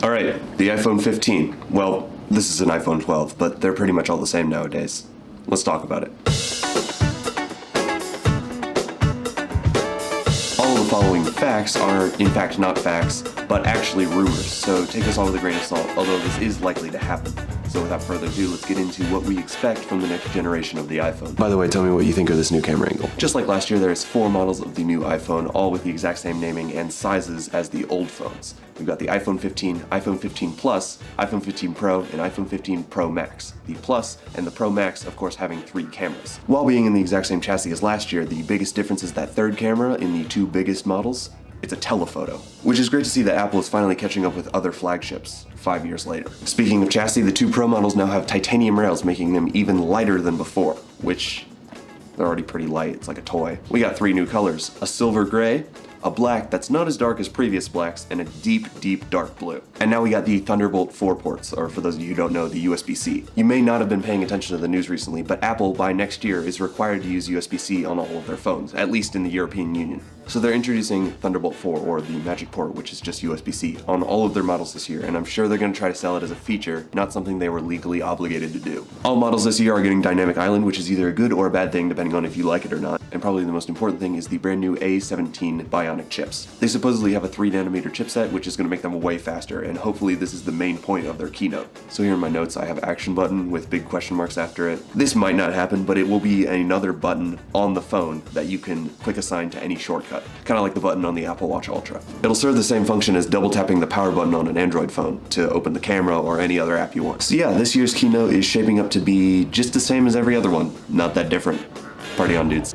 Alright, the iPhone 15. Well, this is an iPhone 12, but they're pretty much all the same nowadays. Let's talk about it. All of the following facts are, in fact, not facts, but actually rumors, so take us all with a grain of salt, although this is likely to happen. So without further ado, let's get into what we expect from the next generation of the iPhone. By the way, tell me what you think of this new camera angle. Just like last year, there's 4 models of the new iPhone, all with the exact same naming and sizes as the old phones. We've got the iPhone 15, iPhone 15 Plus, iPhone 15 Pro, and iPhone 15 Pro Max. The Plus and the Pro Max, of course, having 3 cameras. While being in the exact same chassis as last year, the biggest difference is that third camera in the 2 biggest models. It's a telephoto, which is great to see that Apple is finally catching up with other flagships 5 years later. Speaking of chassis, the 2 Pro models now have titanium rails, making them even lighter than before, which they're already pretty light. It's like a toy. We got 3 new colors: a silver gray, a black that's not as dark as previous blacks, and a deep, deep dark blue. And now we got the Thunderbolt 4 ports, or for those of you who don't know, the USB-C. You may not have been paying attention to the news recently, but Apple, by next year, is required to use USB-C on all of their phones, at least in the European Union. So they're introducing Thunderbolt 4, or the Magic Port, which is just USB-C, on all of their models this year, and I'm sure they're going to try to sell it as a feature, not something they were legally obligated to do. All models this year are getting Dynamic Island, which is either a good or a bad thing, depending on if you like it or not, and probably the most important thing is the brand new A17 Bionic chips. They supposedly have a 3nm chipset, which is going to make them way faster, and hopefully this is the main point of their keynote. So here in my notes I have action button with big question marks after it. This might not happen, but it will be another button on the phone that you can quick assign to any shortcut, kind of like the button on the Apple Watch Ultra. It'll serve the same function as double tapping the power button on an Android phone to open the camera or any other app you want. So yeah, this year's keynote is shaping up to be just the same as every other one, not that different. Party on, dudes.